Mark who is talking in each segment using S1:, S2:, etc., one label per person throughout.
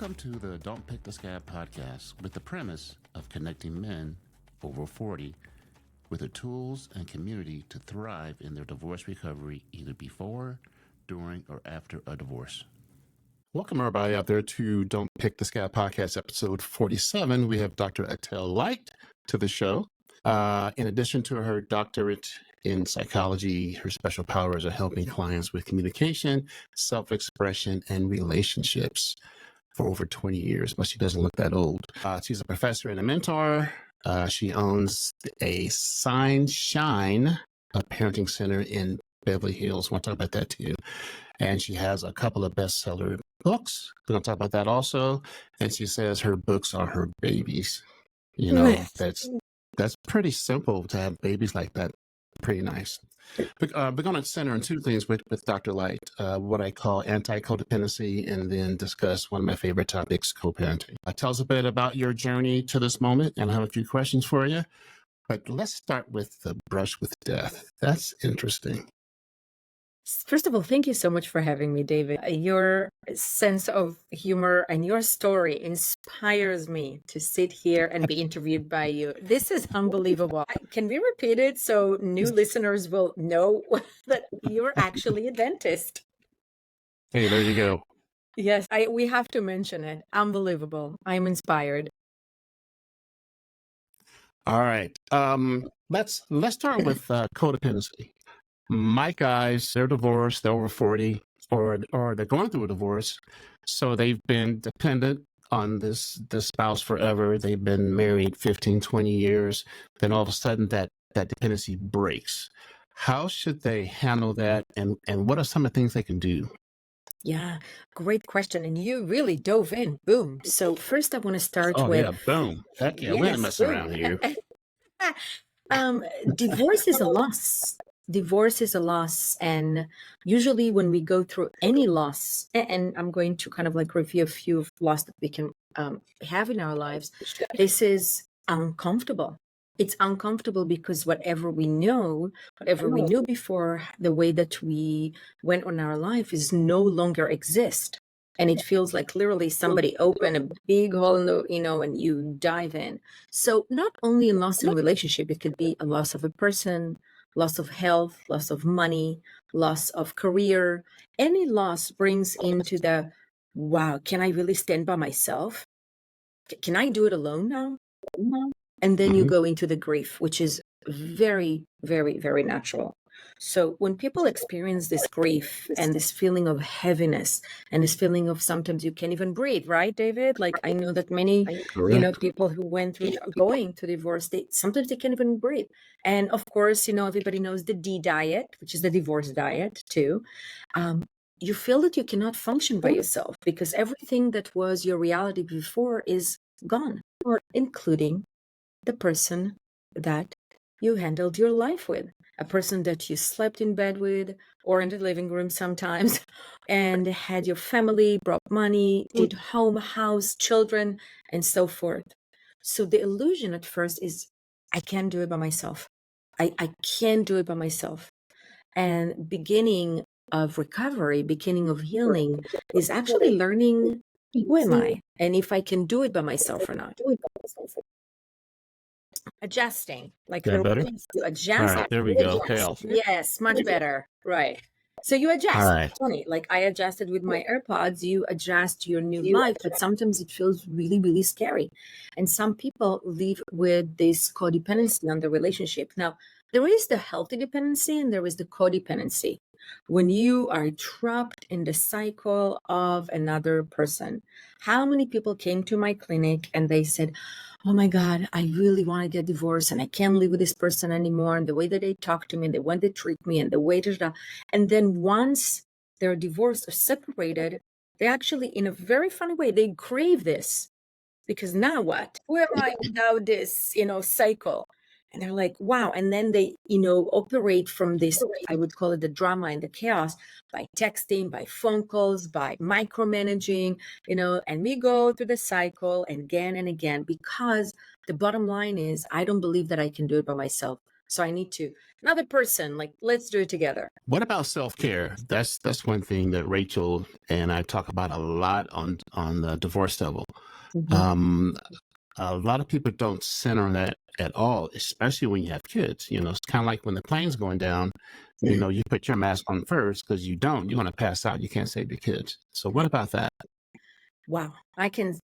S1: Welcome to the Don't Pick the Scab podcast with the premise of connecting men over 40 with the tools and community to thrive in their divorce recovery either before, during, or after a divorce. Welcome everybody out there to Don't Pick the Scab podcast episode 47. We have Dr. Etel Leit to the show. In addition to her doctorate in psychology, her special powers are helping clients with communication, self-expression, and relationships for over 20 years, but she doesn't look that old. She's a professor and a mentor. She owns a Shine, a parenting center in Beverly Hills. I want to talk about that too. And she has a couple of bestseller books. We're going to talk about that also. And she says her books are her babies. You know, that's pretty simple to have babies like that. Pretty nice. We're going to center on two things with Dr. Leit, what I call anti-codependency, and then discuss one of my favorite topics, co-parenting. Tell us a bit about your journey to this moment, and I have a few questions for you. But let's start with the brush with death. That's interesting.
S2: First of all, thank you so much for having me, David. Your sense of humor and your story inspires me to sit here and be interviewed by you. This is unbelievable. Can we repeat it so new listeners will know that you're actually a dentist?
S1: Hey, there you go.
S2: Yes, we have to mention it. Unbelievable. I'm inspired.
S1: All right. Let's start with codependency. My guys, they're divorced, they're over 40, or they're going through a divorce. So they've been dependent on this spouse forever. They've been married 15, 20 years. Then all of a sudden that dependency breaks. How should they handle that? And what are some of the things they can do?
S2: Yeah, great question. And you really dove in. Boom. So first I want to start with...
S1: yeah, boom. Heck yeah, we ain't messing around here.
S2: Divorce is a loss. Divorce is a loss. And usually when we go through any loss, and I'm going to kind of like review a few loss that we can have in our lives, this is uncomfortable. It's uncomfortable because whatever we knew before, the way that we went on our life is no longer exist. And it feels like literally somebody opened a big hole in the, and you dive in. So not only a loss in a relationship, it could be a loss of a person, loss of health, loss of money, loss of career. Any loss brings into the, wow, can I really stand by myself? Can I do it alone now? And then you go into the grief, which is very, very, very natural. So when people experience this grief and this feeling of heaviness and this feeling of sometimes you can't even breathe, right, David? Like I know that many, people who went through going to divorce, sometimes they can't even breathe. And of course, everybody knows the D diet, which is the divorce diet too. You feel that you cannot function by yourself because everything that was your reality before is gone, including the person that you handled your life with, a person that you slept in bed with or in the living room sometimes, and had your family, brought money, did home, house, children, and so forth. So the illusion at first is, I can't do it by myself. I can't do it by myself. And beginning of recovery, beginning of healing is actually learning, who am I? And if I can do it by myself or not. Adjusting, like
S1: that better?
S2: You adjust.
S1: All right, there we go.
S2: Yes, much better. Right. So you adjust.
S1: All right.
S2: Funny, like I adjusted with my AirPods, you adjust your new life, but sometimes it feels really, really scary. And some people live with this codependency on the relationship. Now, there is the healthy dependency and there is the codependency. When you are trapped in the cycle of another person. How many people came to my clinic and they said, oh my God, I really want to get divorced and I can't live with this person anymore. And the way that they talk to me, and the way they treat me, and the way that, and then once they're divorced or separated, they actually, in a very funny way, they crave this because now what? Who am I without this, cycle? And they're like, wow. And then they, operate from this, I would call it the drama and the chaos by texting, by phone calls, by micromanaging, and we go through the cycle and again, because the bottom line is, I don't believe that I can do it by myself. So I need to, another person, like, let's do it together.
S1: What about self-care? That's one thing that Rachel and I talk about a lot on the divorce level. Um, a lot of people don't center on that at all, especially when you have kids. It's kind of like when the plane's going down, you put your mask on first, because you're going to pass out. You can't save your kids. So what about that?
S2: Wow, I can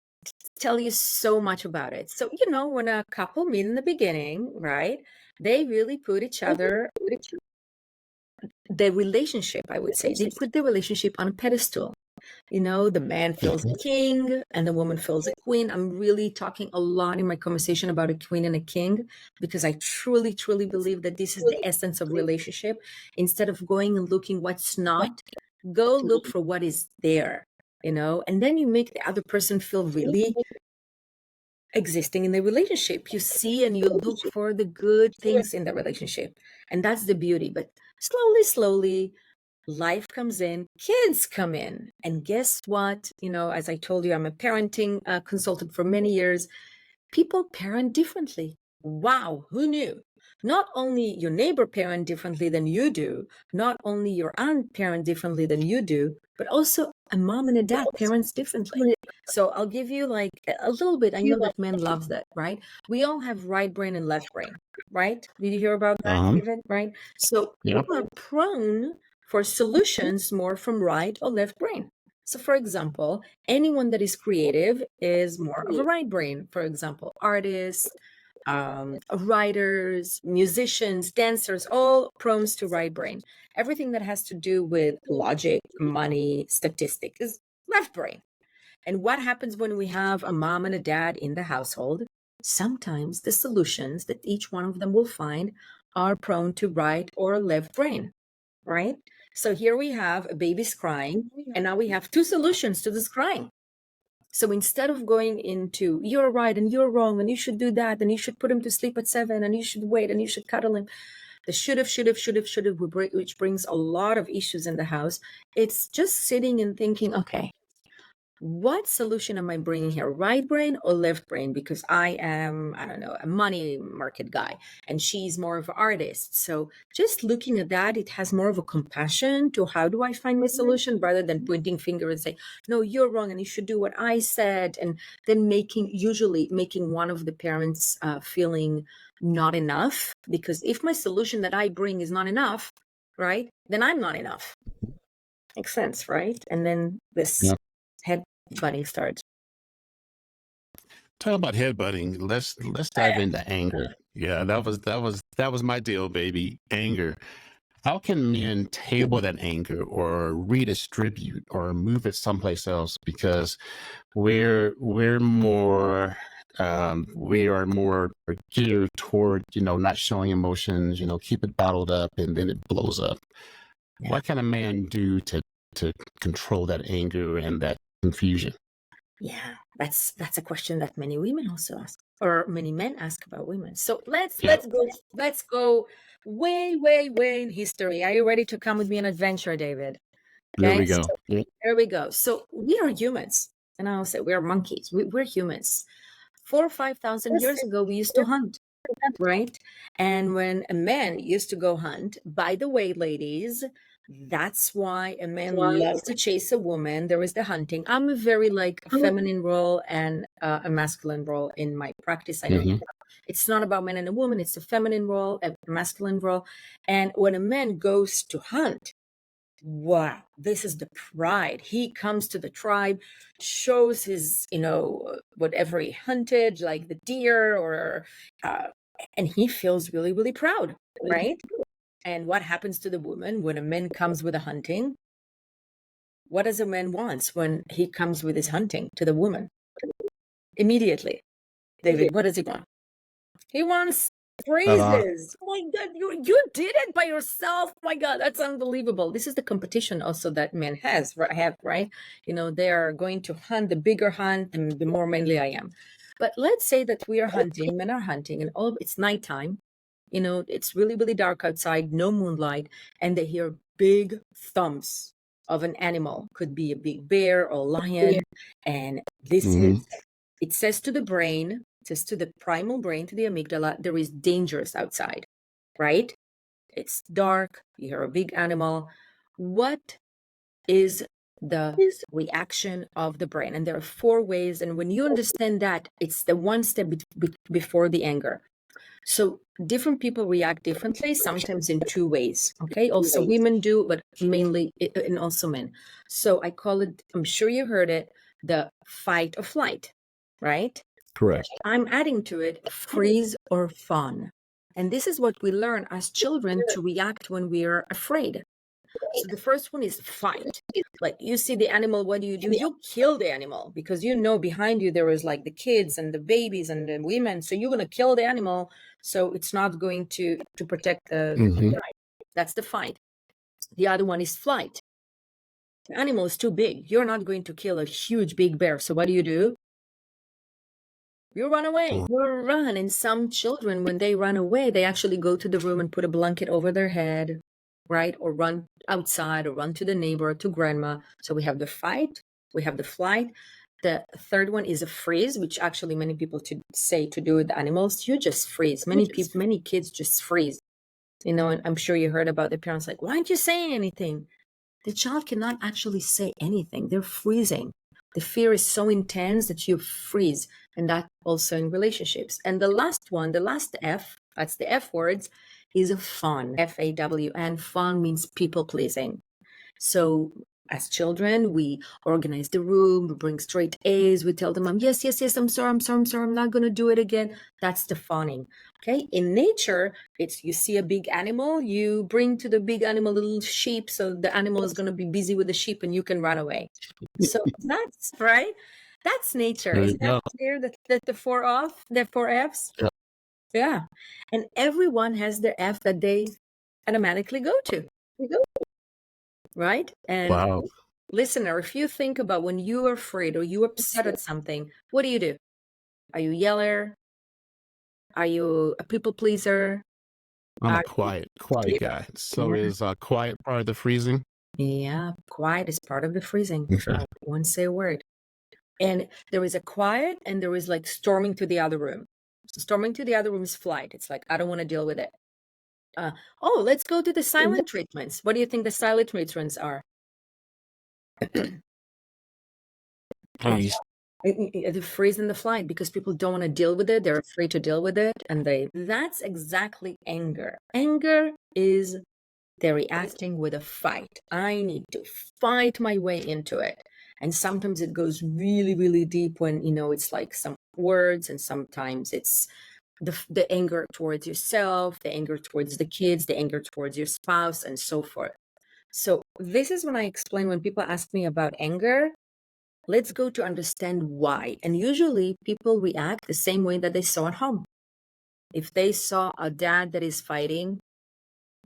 S2: tell you so much about it. So, when a couple meet in the beginning, right, they really put each other, the relationship, I would say, they put the relationship on a pedestal. The man feels a king and the woman feels a queen. I'm really talking a lot in my conversation about a queen and a king, because I truly, truly believe that this is the essence of relationship. Instead of going and looking what's not, go look for what is there, and then you make the other person feel really existing in the relationship. You see and you look for the good things in the relationship. And that's the beauty. But slowly, slowly, life comes in, kids come in. And guess what? As I told you, I'm a parenting consultant for many years. People parent differently. Wow, who knew? Not only your neighbor parent differently than you do, not only your aunt parent differently than you do, but also a mom and a dad parents differently. So I'll give you like a little bit. I know that men love that, right? We all have right brain and left brain, right? Did you hear about that, David? Right? So
S1: Yep.
S2: people are prone for solutions more from right or left brain. So for example, anyone that is creative is more of a right brain. For example, artists, writers, musicians, dancers, all prone to right brain. Everything that has to do with logic, money, statistics is left brain. And what happens when we have a mom and a dad in the household? Sometimes the solutions that each one of them will find are prone to right or left brain, right? So here we have a baby's crying, and now we have two solutions to this crying. So instead of going into you're right and you're wrong and you should do that and you should put him to sleep at 7 and you should wait and you should cuddle him, the should have, which brings a lot of issues in the house. It's just sitting and thinking, okay, what solution am I bringing here? Right brain or left brain? Because I am, I don't know, a money market guy and she's more of an artist. So just looking at that, it has more of a compassion to how do I find my solution rather than pointing finger and say, no, you're wrong and you should do what I said. And then usually making one of the parents feeling not enough, because if my solution that I bring is not enough, right, then I'm not enough. Makes sense, right? And then this headbutting starts.
S1: Talk about headbutting. Let's dive into anger. Yeah, that was my deal, baby. Anger. How can men table that anger or redistribute or move it someplace else? Because we're more we are more geared toward not showing emotions. Keep it bottled up and then it blows up.
S2: Yeah.
S1: What can a man do to control that anger and that confusion?
S2: Yeah, that's a question that many women also ask, or many men ask about women. So let's go way in history. Are you ready to come with me on an adventure, David?
S1: There
S2: Okay,
S1: we go. Yeah.
S2: there we go. So we are humans, and I'll say we are monkeys. We're humans. 4,000 or 5,000 years ago, we used to hunt, right? And when a man used to go hunt, by the way, ladies, that's why a man loves to chase a woman. There is the hunting. I'm a very like a feminine role and a masculine role in my practice. I know it's not about man and a woman. It's a feminine role, a masculine role. And when a man goes to hunt, wow, this is the pride. He comes to the tribe, shows his, whatever he hunted, like the deer or, and he feels really, really proud, right? And what happens to the woman when a man comes with a hunting? What does a man want when he comes with his hunting to the woman? Immediately, David, what does he want? He wants praises. Oh my God, you did it by yourself. Oh my God, that's unbelievable. This is the competition also that men have, right? They are going to hunt the bigger hunt, and the more manly I am. But let's say that we are hunting, men are hunting, and it's nighttime. It's really, really dark outside, no moonlight, and they hear big thumps of an animal. Could be a big bear or lion. And it says to the brain, it says to the primal brain, to the amygdala, there is dangers outside. right? It's dark, you hear a big animal. What is the reaction of the brain? And there are 4 ways. And when you understand that, it's the one step before the anger. So different people react differently, sometimes in 2 ways. Okay. Also women do, but mainly, and also men. So I call it, I'm sure you heard it, the fight or flight, right?
S1: Correct.
S2: I'm adding to it freeze or fawn. And this is what we learn as children to react when we are afraid. So the first one is fight. Like you see the animal, what do? You kill the animal because you know behind you there is like the kids and the babies and the women. So you're gonna kill the animal. So it's not going to protect the right. That's the fight. The other one is flight. The animal is too big. You're not going to kill a huge big bear. So what do? You run away. You run. And some children, when they run away, they actually go to the room and put a blanket over their head, right? Or run outside or run to the neighbor, to grandma. So we have the fight, we have the flight. The third one is a freeze, which actually many people say to do with animals. You just freeze. Many kids just freeze. And I'm sure you heard about the parents like, why aren't you saying anything? The child cannot actually say anything. They're freezing. The fear is so intense that you freeze. And that also in relationships. And the last one, the last F, that's the F words, is a fawn. F-A-W-N. Fawn means people pleasing. So as children, we organize the room, we bring straight A's, we tell the mom, yes, I'm sorry, I'm not going to do it again. That's the fawning. Okay. In nature, it's you see a big animal, you bring to the big animal a little sheep, so the animal is going to be busy with the sheep and you can run away. So that's right. That's nature. Is that clear? That the 4 F's? Yeah. And everyone has their F that they automatically go to. Right? And
S1: Wow.
S2: listener, if you think about when you are afraid or you're upset at something, what do? Are you a yeller? Are you a people pleaser?
S1: I'm a quiet guy. So is quiet part of the freezing?
S2: Yeah, quiet is part of the freezing. I won't say a word. And there is a quiet and there is like storming to the other room. So storming to the other room is flight. It's like, I don't want to deal with it. Let's go to the silent treatments. What do you think the silent treatments are? The freeze and the flight, because people don't want to deal with it. They're afraid to deal with it. And that's exactly anger. Anger is they're reacting with a fight. I need to fight my way into it. And sometimes it goes really, really deep when, it's like some words, and sometimes it's the anger towards yourself, the anger towards the kids, the anger towards your spouse, and so forth. So this is when I explain when people ask me about anger, let's go to understand why. And usually people react the same way that they saw at home. If they saw a dad that is fighting,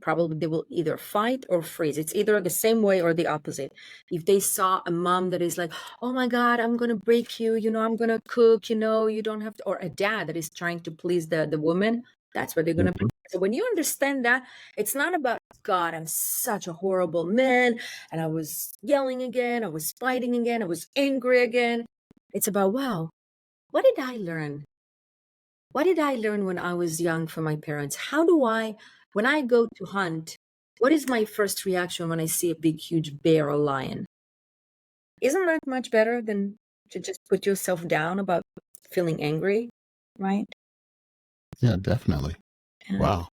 S2: probably they will either fight or freeze. It's either the same way or the opposite. If they saw a mom that is like, oh my God, I'm going to break you, I'm going to cook, you don't have to, or a dad that is trying to please the woman, that's what they're going to. So when you understand that, it's not about, God, I'm such a horrible man, and I was yelling again, I was fighting again, I was angry again. It's about, wow, what did I learn? What did I learn when I was young from my parents? When I go to hunt, what is my first reaction when I see a big, huge bear or lion? Isn't that much better than to just put yourself down about feeling angry, right?
S1: Yeah, definitely. Wow.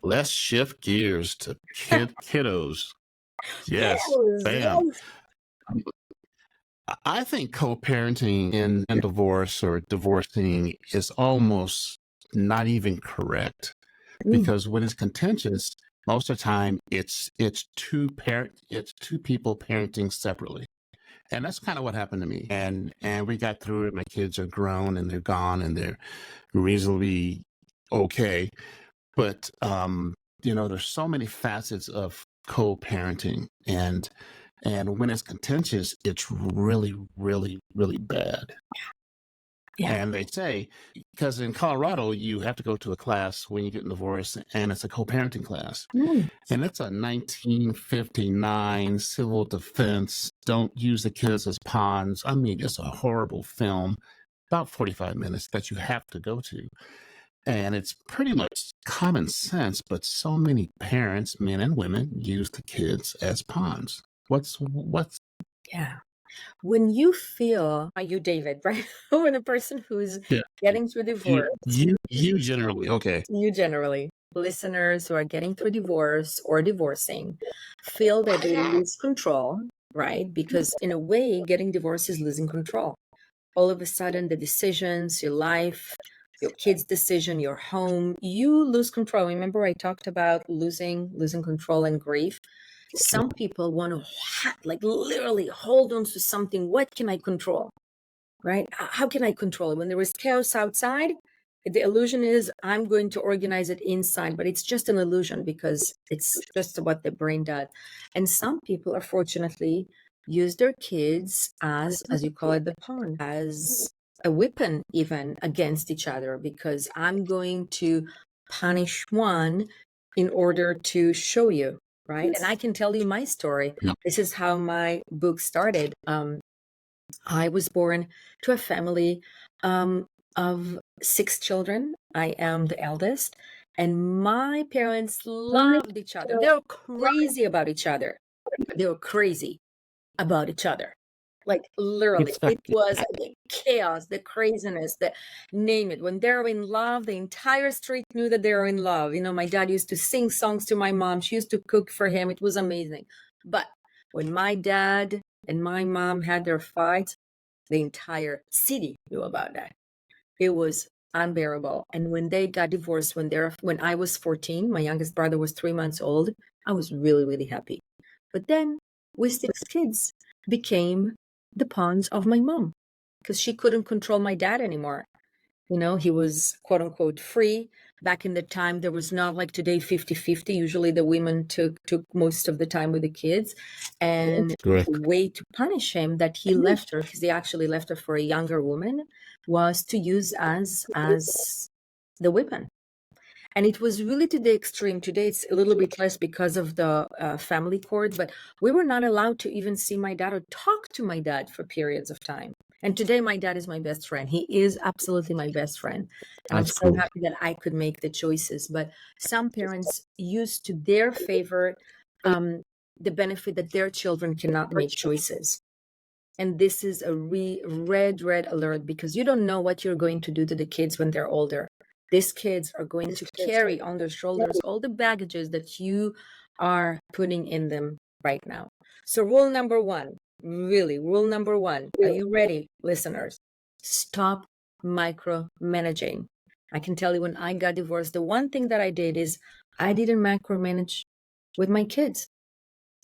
S1: Let's shift gears to kiddos. Yes. Bam.
S2: Yes.
S1: I think co-parenting in divorce or divorcing is almost not even correct, because when it's contentious, most of the time it's two people parenting separately. And that's kind of what happened to me. And we got through it. My kids are grown and they're gone and they're reasonably okay. But there's so many facets of co-parenting, and when it's contentious, it's really, really, really bad. Yeah. And they say, because in Colorado, you have to go to a class when you get a divorce, and it's a co-parenting class. And it's a 1959 civil defense, don't use the kids as pawns. I mean, it's a horrible film, about 45 minutes that you have to go to. And it's pretty much common sense, but so many parents, men and women, use the kids as pawns. What's
S2: Yeah. When you feel, are you David, right? When a person who's
S1: yeah,
S2: getting through divorce,
S1: you generally okay.
S2: you generally, listeners who are getting through divorce or divorcing, feel that they lose control, right? Because in a way, getting divorced is losing control. All of a sudden, the decisions, your life, your kids' decision, your home, you lose control. Remember, I talked about losing control and grief. Some people want to like literally hold on to something. What can I control? Right? How can I control it? When there is chaos outside, the illusion is I'm going to organize it inside, but it's just an illusion because it's just what the brain does. And some people, unfortunately, use their kids as you call it, the pawn, as a weapon even against each other, because I'm going to punish one in order to show you, right? And I can tell you my story.
S1: Yeah.
S2: This is how my book started. I was born to a family of 6 children. I am the eldest, and my parents loved each other. They were crazy about each other. They were crazy about each other. Like literally, it was the chaos, the craziness, the name it. When they're in love, the entire street knew that they were in love. You know, my dad used to sing songs to my mom. She used to cook for him. It was amazing. But when my dad and my mom had their fights, the entire city knew about that. It was unbearable. And when they got divorced, when I was 14, my youngest brother was 3 months old, I was really, really happy. But then we 6 kids became the pawns of my mom because she couldn't control my dad anymore. You know, he was quote unquote free. Back in the time, there was not like today 50-50. Usually the women took most of the time with the kids. And
S1: Correct.
S2: the way to punish him that he left her, because they actually left her for a younger woman, was to use as the weapon. And it was really to the extreme. Today, it's a little bit less because of the family court, but we were not allowed to even see my dad or talk to my dad for periods of time. And today, my dad is my best friend. He is absolutely my best friend. And I'm so happy that I could make the choices. But some parents use to their favor the benefit that their children cannot make choices. And this is a red alert, because you don't know what you're going to do to the kids when they're older. These kids are going to carry on their shoulders all the baggages that you are putting in them right now. So rule number one, are you ready, listeners? Stop micromanaging. I can tell you, when I got divorced, the one thing that I did is I didn't micromanage with my kids.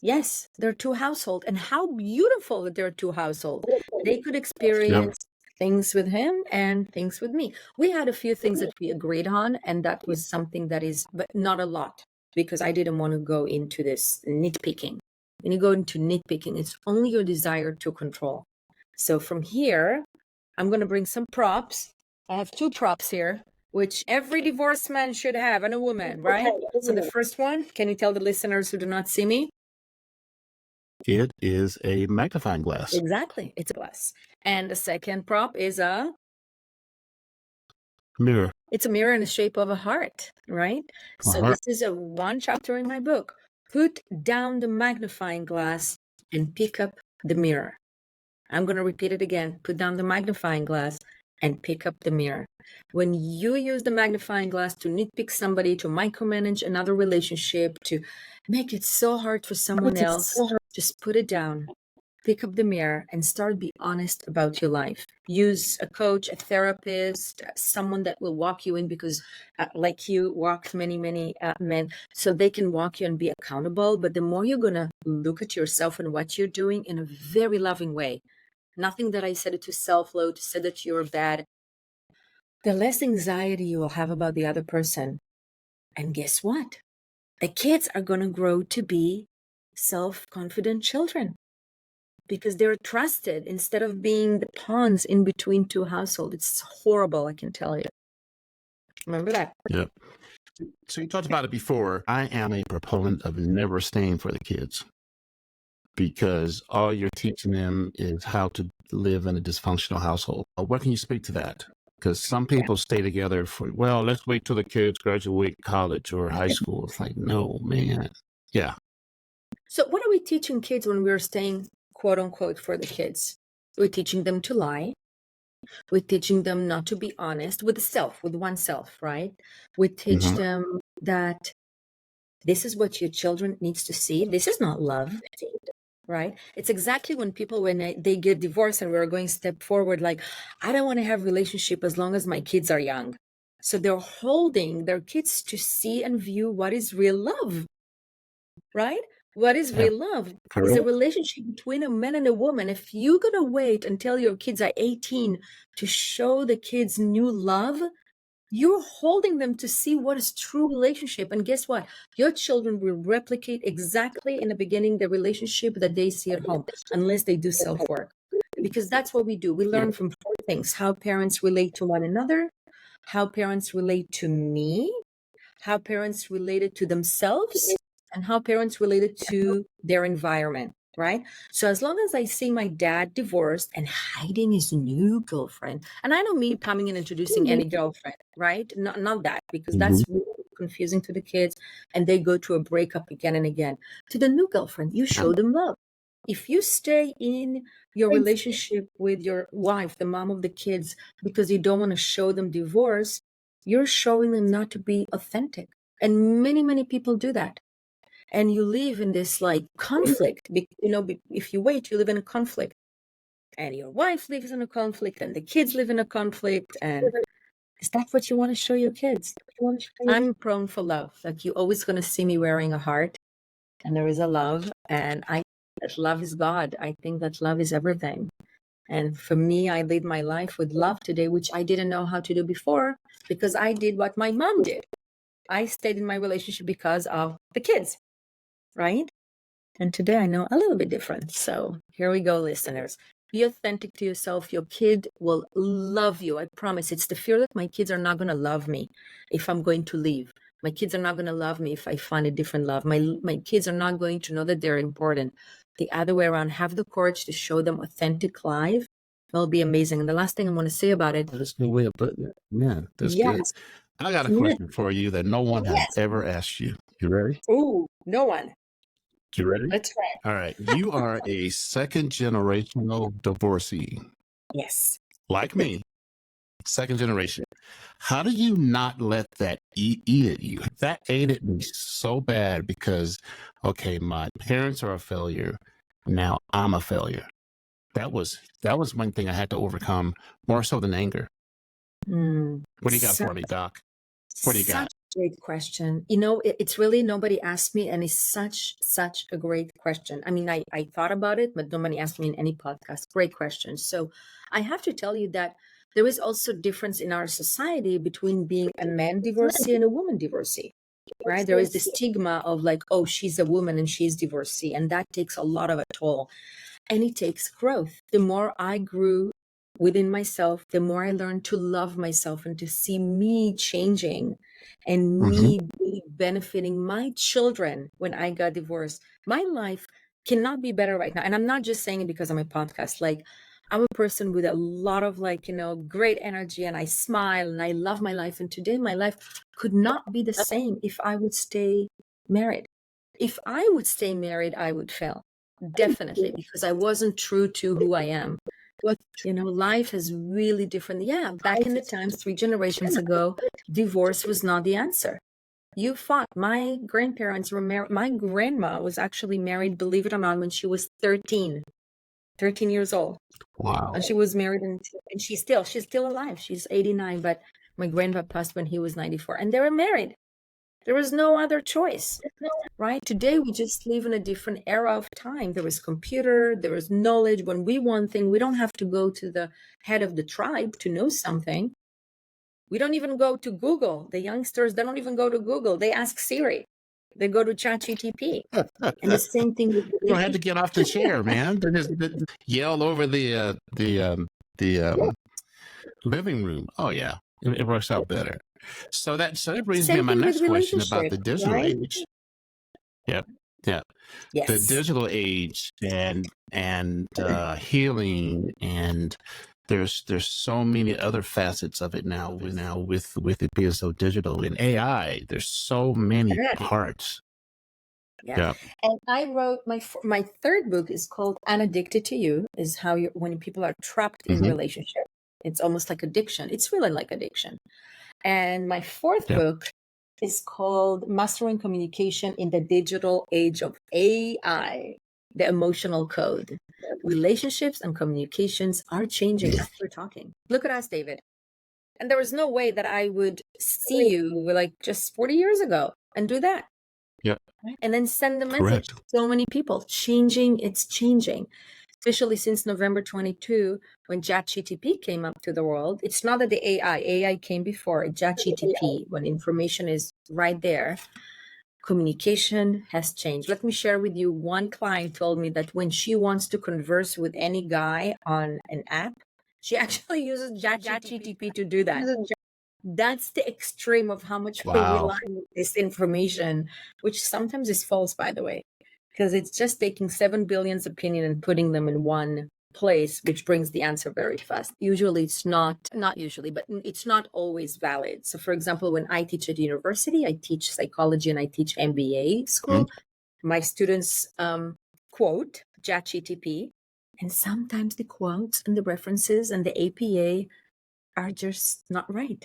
S2: Yes, they're 2 households, and how beautiful that they're 2 households. They could experience things with him and things with me. We had a few things that we agreed on, and that was something that is, but not a lot, because I didn't want to go into this nitpicking. When you go into nitpicking, it's only your desire to control. So from here, I'm going to bring some props. I have 2 props here, which every divorced man should have, and a woman, right? So the first one, can you tell the listeners who do not see me?
S1: It is a magnifying glass.
S2: Exactly. It's a glass. And the second prop is a
S1: mirror.
S2: It's a mirror in the shape of a heart, right? So this is one chapter in my book. Put down the magnifying glass and pick up the mirror. I'm going to repeat it again. Put down the magnifying glass and pick up the mirror. When you use the magnifying glass to nitpick somebody, to micromanage another relationship, to make it so hard for someone else, just put it down, pick up the mirror, and start be honest about your life. Use a coach, a therapist, someone that will walk you in, because like you walked many men, so they can walk you and be accountable. But the more you're going to look at yourself and what you're doing in a very loving way, nothing that I said it to self-load, to say that you're bad, the less anxiety you will have about the other person. And guess what? The kids are going to grow to be self-confident children, because they're trusted instead of being the pawns in between 2 households. It's horrible, I can tell you. Remember that?
S1: Yep. So you talked about it before. I am a proponent of never staying for the kids, because all you're teaching them is how to live in a dysfunctional household. What can you speak to that? Because some people stay together for, well, let's wait till the kids graduate college or high school. It's like, no, man. Yeah.
S2: So what are we teaching kids when we're staying, quote unquote, for the kids? We're teaching them to lie. We're teaching them not to be honest with self, with oneself, right? We teach them that this is what your children needs to see. This is not love, right? It's exactly when people, when they get divorced and we're going step forward, like, I don't want to have relationship as long as my kids are young. So they're holding their kids to see and view what is real love, right? What is real love is a relationship between a man and a woman. If you're going to wait until your kids are 18 to show the kids new love, you're holding them to see what is true relationship. And guess what? Your children will replicate exactly in the beginning the relationship that they see at home, unless they do self-work. Because that's what we do. We learn from 4 things: how parents relate to one another, how parents relate to me, how parents related to themselves, and how parents related to their environment, right? So as long as I see my dad divorced and hiding his new girlfriend, and I don't mean coming and introducing any girlfriend, right? Not that, because that's really confusing to the kids, and they go through a breakup again and again. To the new girlfriend, you show them love. If you stay in your relationship with your wife, the mom of the kids, because you don't want to show them divorce, you're showing them not to be authentic. And many people do that. And you live in this like conflict. If you wait, you live in a conflict. And your wife lives in a conflict, and the kids live in a conflict. And is that what you want to show your kids? I'm prone for love. Like, you're always going to see me wearing a heart. And there is a love. And I think that love is God. I think that love is everything. And for me, I lead my life with love today, which I didn't know how to do before, because I did what my mom did. I stayed in my relationship because of the kids, right? And today I know a little bit different. So here we go, listeners. Be authentic to yourself. Your kid will love you. I promise. It's the fear that my kids are not going to love me if I'm going to leave. My kids are not going to love me if I find a different love. My kids are not going to know that they're important. The other way around, have the courage to show them authentic life. It'll be amazing. And the last thing I want to say about it.
S1: That's a good way of putting it. Man, that's good. I got a question for you that no one has ever asked you. You ready?
S2: Ooh, no one.
S1: You ready?
S2: Let's try.
S1: All right. You are a second generational divorcee.
S2: Yes.
S1: Like me. Second generation. How do you not let that eat at you? That ate at me so bad because, okay, my parents are a failure. Now I'm a failure. That was one thing I had to overcome, more so than anger. What do you got for me, Doc? What do you got?
S2: Such a great question. It's really, nobody asked me, and it's such a great question. I mean, I thought about it, but nobody asked me in any podcast. Great question. So I have to tell you that there is also difference in our society between being a man divorcee and a woman divorcee, right? There is the stigma of like, oh, she's a woman and she's divorcee, and that takes a lot of a toll. And it takes growth. The more I grew within myself, the more I learned to love myself and to see me changing and me benefiting my children when I got divorced. My life cannot be better right now. And I'm not just saying it because I'm a podcast. Like, I'm a person with a lot of great energy, and I smile and I love my life. And today my life could not be the same if I would stay married. If I would stay married, I would fail. Definitely, because I wasn't true to who I am. But life is really different. Yeah, back in the times, 3 generations ago, divorce was not the answer. You fought. My grandparents were married. My grandma was actually married, believe it or not, when she was 13 years old.
S1: Wow.
S2: And she was married, and she's still alive. She's 89, but my grandpa passed when he was 94, and they were married. There was no other choice, right? Today, we just live in a different era of time. There is computer, there is knowledge. When we want thing, we don't have to go to the head of the tribe to know something. We don't even go to Google. The youngsters, they don't even go to Google. They ask Siri. They go to ChatGPT. And the same thing with
S1: you had to get off the chair, man. They just yell over the living room. Oh yeah, it works out better. So that brings me to my next question about the digital age. Yep. Yes. The digital age and healing and there's so many other facets of it now. With it being so digital and AI, there's so many
S2: Correct.
S1: parts.
S2: Yeah.
S1: Yeah.
S2: And I wrote my third book is called Unaddicted to You, is how you when people are trapped in
S1: Mm-hmm.
S2: relationship. It's almost like addiction. It's really like addiction. And my fourth
S1: Yeah.
S2: book is called Mastering Communication in the Digital Age of AI, The Emotional Code. Relationships and communications are changing as we're talking. Look at us, David. And there was no way that I would see you like just 40 years ago and do that.
S1: Yeah.
S2: And then send the message
S1: Correct.
S2: to so many people. It's changing. Especially since November 22, when ChatGTP came up to the world. It's not that the AI came before ChatGTP, when information is right there. Communication has changed. Let me share with you, one client told me that when she wants to converse with any guy on an app, she actually uses ChatGTP to do that. That's the extreme of how much we
S1: Wow.
S2: rely on this information, which sometimes is false, by the way, because it's just taking 7 billion's opinion and putting them in one place, which brings the answer very fast. Usually it's not usually, but it's not always valid. So for example, when I teach at university, I teach psychology and I teach MBA school, my students quote ChatGTP, and sometimes the quotes and the references and the APA are just not right.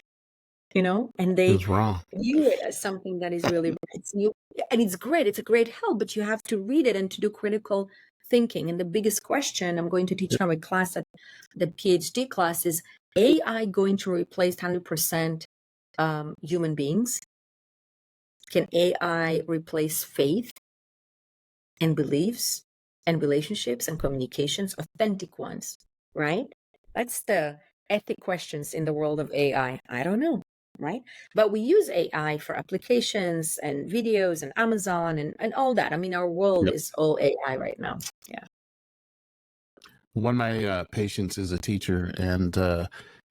S2: And
S1: It
S2: they
S1: was wrong.
S2: view it as something that is really and it's great. It's a great help, but you have to read it and to do critical thinking. And the biggest question I'm going to teach now a class at the PhD class is AI going to replace 100% human beings? Can AI replace faith and beliefs and relationships and communications, authentic ones, right? That's the ethic questions in the world of AI. I don't know, right? But we use AI for applications and videos and Amazon and all that. I mean, our world
S1: Yep.
S2: is all AI right now. Yeah.
S1: One of my patients is a teacher, and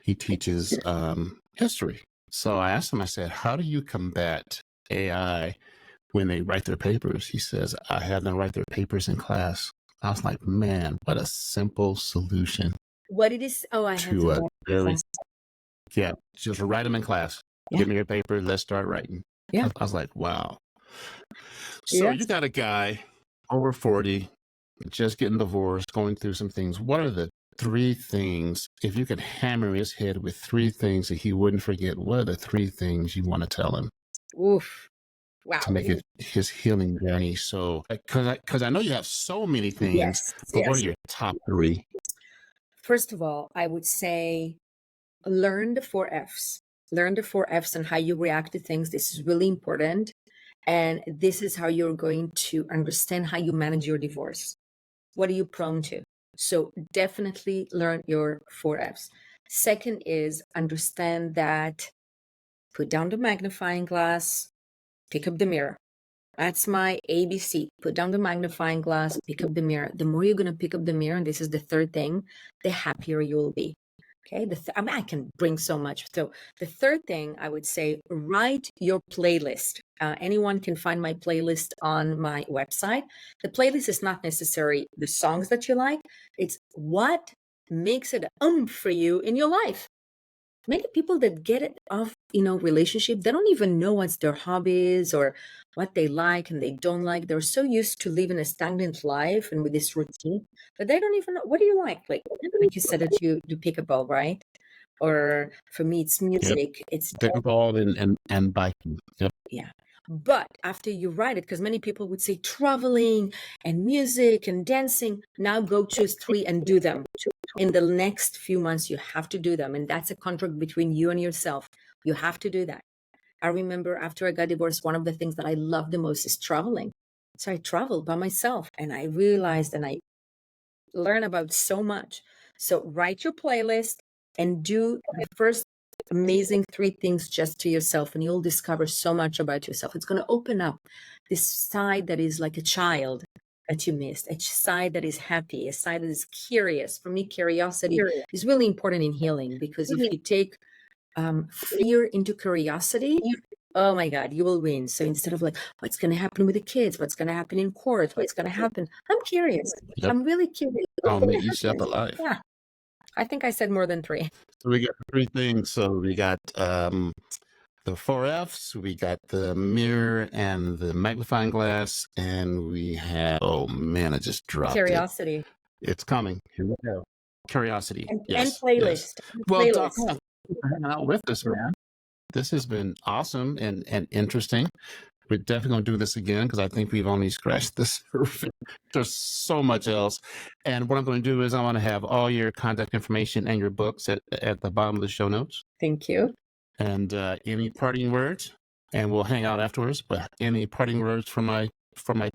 S1: he teaches history. So I asked him, I said, how do you combat AI when they write their papers? He says, I have them write their papers in class. I was like, man, what a simple solution
S2: What it is? Oh, I have
S1: to
S2: to
S1: really, yeah, just write them in class.
S2: Yeah.
S1: Give me your paper. Let's start writing.
S2: Yeah.
S1: I was like, wow. So
S2: Yes.
S1: you got a guy over 40, just getting divorced, going through some things. What are the 3 things, if you could hammer his head with 3 things that he wouldn't forget, what are the 3 things you want to tell him
S2: Oof. Wow.
S1: to make it his healing journey? So, because I know you have so many things,
S2: Yes.
S1: but what
S2: Yes.
S1: are your top 3?
S2: First of all, I would say learn the 4 Fs. Learn the 4 Fs and how you react to things. This is really important. And this is how you're going to understand how you manage your divorce. What are you prone to? So definitely learn your 4 Fs. Second is understand that put down the magnifying glass, pick up the mirror. That's my ABC. Put down the magnifying glass, pick up the mirror. The more you're going to pick up the mirror, and this is the third thing, the happier you will be. Okay. I mean, I can bring so much. So the third thing I would say, write your playlist. Anyone can find my playlist on my website. The playlist is not necessarily the songs that you like. It's what makes it for you in your life. Many people that get it off, relationship, they don't even know what's their hobbies or what they like and they don't like. They're so used to living a stagnant life and with this routine that they don't even know. What do you like? Like you said that you do pickleball, right? Or for me, it's music. It's
S1: Pickleball and biking. Yep.
S2: yeah. But after you write it, because many people would say traveling and music and dancing, now go choose 3 and do them. In the next few months, you have to do them. And that's a contract between you and yourself. You have to do that. I remember after I got divorced, one of the things that I love the most is traveling. So I traveled by myself and I realized and I learned about so much. So write your playlist and do the first amazing 3 things just to yourself, and you'll discover so much about yourself. It's going to open up this side that is like a child that you missed, a side that is happy, a side that is curious. For me, curiosity is really important in healing, because if you take fear into curiosity, oh my God, you will win. So instead of like, what's going to happen with the kids? What's going to happen in court? What's going to happen? I'm curious.
S1: Yep.
S2: I'm really curious.
S1: I'll make yourself alive.
S2: Yeah. I think I said more than 3.
S1: So we got 3 things. So we got the 4 F's, we got the mirror and the magnifying glass, and we have, oh man, I just dropped it.
S2: Curiosity.
S1: It's coming. Here we go. Curiosity.
S2: And
S1: Yes.
S2: playlist.
S1: Yes. Well, Doc,
S2: Playlist.
S1: thanks for hanging out with us, man. This has been awesome and interesting. We're definitely going to do this again because I think we've only scratched the surface. There's so much else. And what I'm going to do is I want to have all your contact information and your books at the bottom of the show notes.
S2: Thank you.
S1: And any parting words? And we'll hang out afterwards. But any parting words for my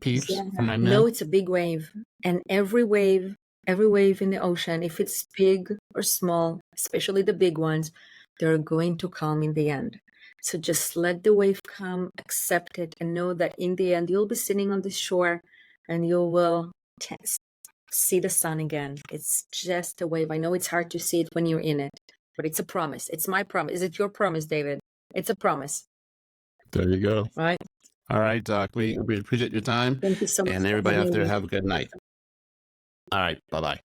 S1: peeps, for my men?
S2: No, it's a big wave. And every wave in the ocean, if it's big or small, especially the big ones, they're going to come in the end. So just let the wave come, accept it, and know that in the end, you'll be sitting on the shore and you will see the sun again. It's just a wave. I know it's hard to see it when you're in it, but it's a promise. It's my promise. Is it your promise, David? It's a promise.
S1: There you go.
S2: Right.
S1: All right, Doc. We appreciate your time.
S2: Thank you so much.
S1: And everybody out there, have a good night. All right. Bye-bye.